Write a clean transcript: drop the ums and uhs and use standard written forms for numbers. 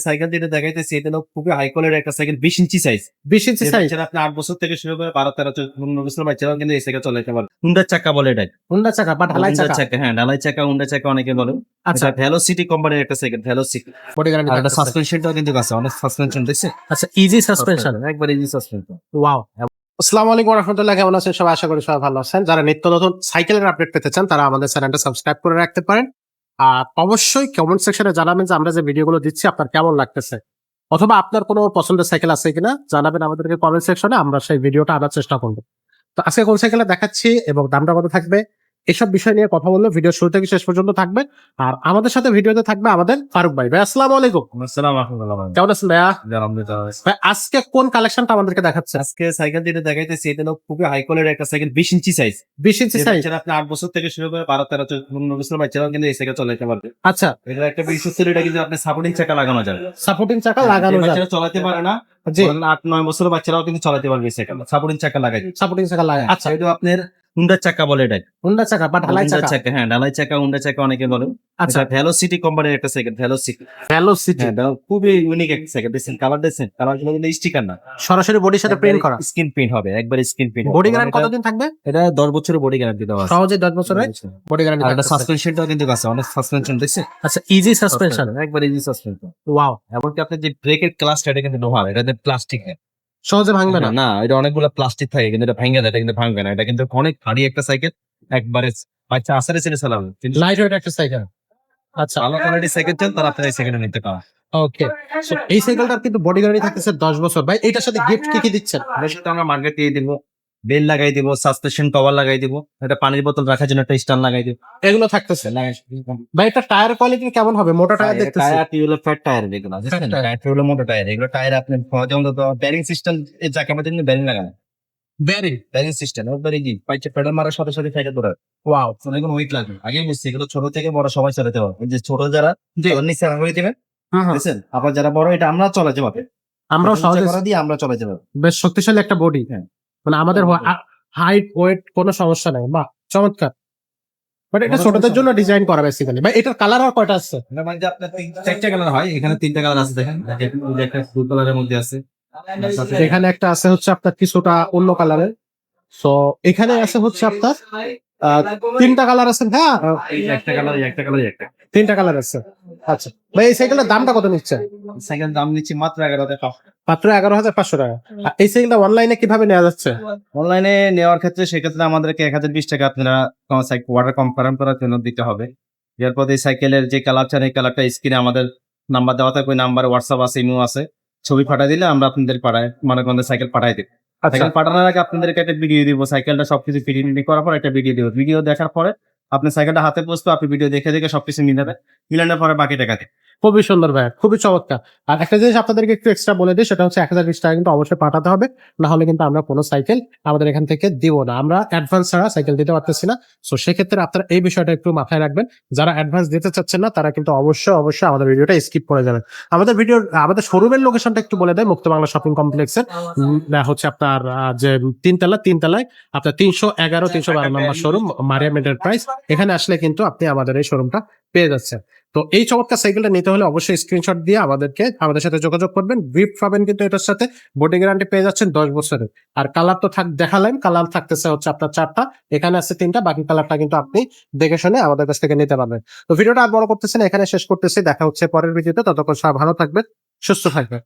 Cycle যেটা দেখাইতেছি এটা হলো খুবই হাই কোয়ালিটির একটা সাইকেল, 20 ইঞ্চি সাইজ। 20 ইঞ্চি সাইজ। আপনি 8 বছর থেকে শুরু করে 12, 13, 14 বছর বাচ্চারাও কিন্তু এই সাইকেল চালাতে পারে। হুন্ডার চাকা বলে এটা। হুন্ডা চাকা বা ঢালাই হুন্ডার চাকা। চাকা, হ্যাঁ ঢালাই চাকা, হুন্ডা চাকা অনেকে বলে। আচ্ছা, এটা ভেলোসিটি কোম্পানির একটা সাইকেল, ভেলোসিটি। বডি গ্যারান্টি আর এটা থাকতেছে। সাসপেনশনটাও কিন্তু আছে, অনেক সাসপেনশন দেখছে। আচ্ছা, ইজি সাসপেনশন। একবার ইজি সাসপেনশন। ওয়াও। আসসালামু আলাইকুম ওয়া রাহমাতুল্লাহি, কেমন আছেন সবাই? আশা করি সবাই ভালো আছেন। যারা নিত্য নতুন সাইকেলের আপডেট পেতে চান তারা আমাদের চ্যানেলটা সাবস্ক্রাইব করে রাখতে পারেন। আর অবশ্যই কমেন্ট সেকশনে জানাবেন যে আমরা যে ভিডিওগুলো দিচ্ছি আপনার কেমন লাগতেছে, অথবা আপনার কোনো পছন্দের সাইকেল আছে কিনা জানাবেন আমাদেরকে কমেন্ট সেকশনে, আমরা সেই ভিডিওটা আনার চেষ্টা করব। তো আজকে কোন সাইকেলে দেখাচ্ছি এবং দামটা কত থাকবে এসব বিষয় নিয়ে কথা বলবো, ভিডিও শুরু থেকে শেষ পর্যন্ত থাকবে। আর আমাদের সাথে ভিডিওতে থাকবে আমাদের ফারুক ভাই। ভাই আসসালামু আলাইকুম, আসসালামু আলাইকুম। কেমন আছেন ভাইয়া? আলহামদুলিল্লাহ। ভাই আজকে কোন কালেকশনটা আমাদেরকে দেখাচ্ছে? আজকে সাইকেল যেটা দেখাইতেছি এটা হলো খুবই হাই কোয়ালিটির একটা সাইকেল, 20 ইঞ্চি সাইজ। 20 ইঞ্চি সাইজ। আপনি 8 বছর থেকে শুরু করে 12, 13, 14 বছর বাচ্চারাও কিন্তু এই সাইকেল চালাতে পারবে। আচ্ছা, এটা একটা বিশেষত্ব, এটা কিন্তু আপনি সাপোর্টিং চাকা লাগানো যায়। সাপোর্টিং চাকা লাগানো যায়। বাচ্চারা চালাতে পারে না, জি, 8-9 বছরের বাচ্চারাও কিন্তু চালাতে পারবে এই সাইকেল, সাপোর্টিং চাকা লাগাই। সাপোর্টিং চাকা লাগায়। আচ্ছা, এটা আপনার হুন্ডার চাকা বলে এটা। হুন্ডা চাকা বা ঢালাই হুন্ডার চাকা। চাকা, হ্যাঁ ঢালাই চাকা, হুন্ডা চাকা অনেকে বলে। আচ্ছা, এটা ভেলোসিটি কোম্পানির একটা সাইকেল, ভেলোসিটি। ভেলোসিটি। হ্যাঁ, এটা খুবই ইউনিক একটা সাইকেল। দেখছেন কালার, দেখছেন কালার গুলো কিন্তু স্টিকার না, সরাসরি বডির সাথে প্রিন্ট করা। স্ক্রিন প্রিন্ট হবে, একবার স্ক্রিন প্রিন্ট। বডি গ্যারান্টি কতদিন থাকবে? এটা 10 বছরের বডি গ্যারান্টি দেওয়া আছে। সহজে 10 বছরের বডি গ্যারান্টি আর এটা থাকবে। সাসপেনশনটাও কিন্তু আছে, অনেক সাসপেনশন দেখছেন। আচ্ছা, ইজি সাসপেনশন। একবার ইজি সাসপেনশন। ওয়াও, এমনকি আপনার যে ব্রেকের ক্লাসটা এটা কিন্তু লোহার, এটা প্লাস্টিক সহজে ভাঙবে না। না, এটা অনেকগুলো প্লাস্টিক থাকে কিন্তু এটা ভাঙবে না, এটা কিন্তু ভাঙবে না। এটা কিন্তু অনেক ভারী একটা সাইকেল, একবারে বাচ্চা আসারে ছেড়ে চালাবে। কিন্তু লাইট ওয়েট একটা সাইকেল। আচ্ছা, ভালো কোয়ালিটির সাইকেল চান তারা আপনার এই সাইকেলটা নিতে পারেন। ওকে। সো এই সাইকেলটার কিন্তু বডি গ্যারান্টি থাকতেছে 10 বছর। ভাই এটার সাথে গিফট কি কি দিচ্ছেন? এর সাথে আমরা মার্কেট দিয়ে দিব, বেল লাগাই দিব, সাসপেনশন কভার লাগাই দিব, এটা পানির বোতল রাখার জন্য একটা স্ট্যান্ড লাগাই দিব। এগুলো থাকতেছে। ভাই এটা টায়ার কোয়ালিটি কেমন হবে? মোটা টায়ার দেখতেছি। টায়ার টিউবুলার ফ্যাট টায়ার এগুলো, Fat tire। টায়ার টিউবুলার মোটা টায়ার, এগুলো টায়ার আপনি যেমন ব্যারিং সিস্টেম, এই যাকে আমাদের ব্যারিং লাগানো, বেরিং। ব্যারিং সিস্টেম একবারে কি পাইছে, পেডাল মারার সাথে সাথে সাইকেল ধরে। ওয়াও। অনেক ওয়েট লাগবে, আগে বুঝছি এগুলো ছোট থেকে বড় সবাই চালাতে পারবে। এই যে ছোট যারা ওর নিচে আঙুলি দিবেন, বুঝছেন, আবার যারা বড় এটা আমরা চালাতে পারবে, আমরাও সহজে। করা দিয়ে আমরা চালাতে পারবো। বেশ শক্তিশালী একটা বডি। হ্যাঁ। মানে আমাদের হাইট ওয়েট কোনো সমস্যা নাই। বাহ, চমৎকার। বাট এটা ছোটদের জন্য ডিজাইন করা বেসিক্যালি। ভাই এটার কালার আর কয়টা আছে? এটা মানে যে আপনার 4টা কালার হয়, এখানে 3টা কালার আছে দেখেন। এই যে একটা ব্লু কালারের মধ্যে আছে, এখানে একটা আছে হচ্ছে আপনার কিছুটা অন্য কালারের। সো এখানে আছে হচ্ছে আপনার 3টা কালার আছে। হ্যাঁ, এই যে একটা কালার, এই একটা কালার, একটা 3টা কালার আছে। আচ্ছা ভাই, এই সাইকেলের দামটা কত নিচ্ছে? সাইকেল দাম নিচ্ছি মাত্র 11 টাকা। মাত্র 11,500 টাকা। আর এই সাইকেলটা অনলাইনে কিভাবে নেওয়া যাচ্ছে? অনলাইনে নেওয়ার ক্ষেত্রে সেক্ষেত্রে আমাদেরকে 1020 টাকা আপনারা ওয়াটার কনফার্ম করার জন্য দিতে হবে। এরপর এই সাইকেলের যে কালার চান এই কালারটা স্ক্রিনে আমাদের নাম্বার দেওয়া থাকবে, নাম্বারে হোয়াটসঅ্যাপ আছে, ইমো আছে, ছবি পাঠিয়ে দিলে আমরা আপনাদের পাঠাই, মানে কোন সাইকেল পাঠাই দিব। সাইকেল পাঠানোর আগে আপনাদেরকে একটা ভিডিও দিব, সাইকেলটা সবকিছু ফিটিং করার পর একটা ভিডিও দিব। ভিডিও দেখার পরে আপনি সাইকেলটা হাতে বসবে, আপনি ভিডিও দেখে দেখে সবকিছু মিলাবেন, মিলানোর পরে বাকি টাকা দিন। খুবই সুন্দর ভাই, খুবই চমৎকার। আর একটা জিনিস আপনাদেরকে একটু এক্সট্রা বলে দিই, সেটা হচ্ছে 1020 টাকা কিন্তু অবশ্যই পাঠাতে হবে, না হলে কিন্তু আমরা কোনো সাইকেল আমাদের এখান থেকে দিব না। আমরা অ্যাডভান্স ছাড়া সাইকেল দিতে পারতেছি না। সো সেক্ষেত্রে আপনারা এই বিষয়টা একটু মাথায় রাখবেন। যারা অ্যাডভান্স দিতে চাচ্ছেন না তারা কিন্তু অবশ্যই আমাদের ভিডিওটা স্কিপ করে যাবেন। আমাদের শোরুমের লোকেশনটা একটু বলে দেয়। মুক্ত বাংলা শপিং কমপ্লেক্সের হচ্ছে আপনার যে তিনতলায় আপনার 311, 312 নম্বর শোরুম, মারিয়াম এন্টারপ্রাইজ। এখানে আসলে কিন্তু আপনি আমাদের এই শোরুমটা পেয়ে যাচ্ছেন। তো এই চমৎকার সাইকেলটা নিতে হলে অবশ্যই স্ক্রিনশট দিয়ে আমাদের সাথে যোগাযোগ করবেন। গিফট পাবেন কিন্তু এটার সাথে, বডি গ্যারান্টি পেয়ে যাচ্ছেন 10 বছরের। আর কালার তো দেখালাম, কালার থাকতেছে হচ্ছে আপনার 4টা, এখানে আছে 3টা, বাকি কালারটা কিন্তু আপনি দেখে শুনে আমাদের কাছ থেকে নিতে পারবেন। তো ভিডিওটা আর বড় করতেছেন, এখানে শেষ করতেছি। দেখা হচ্ছে পরের ভিডিওতে। ততক্ষণ সবাই ভালো থাকবেন, সুস্থ থাকবেন।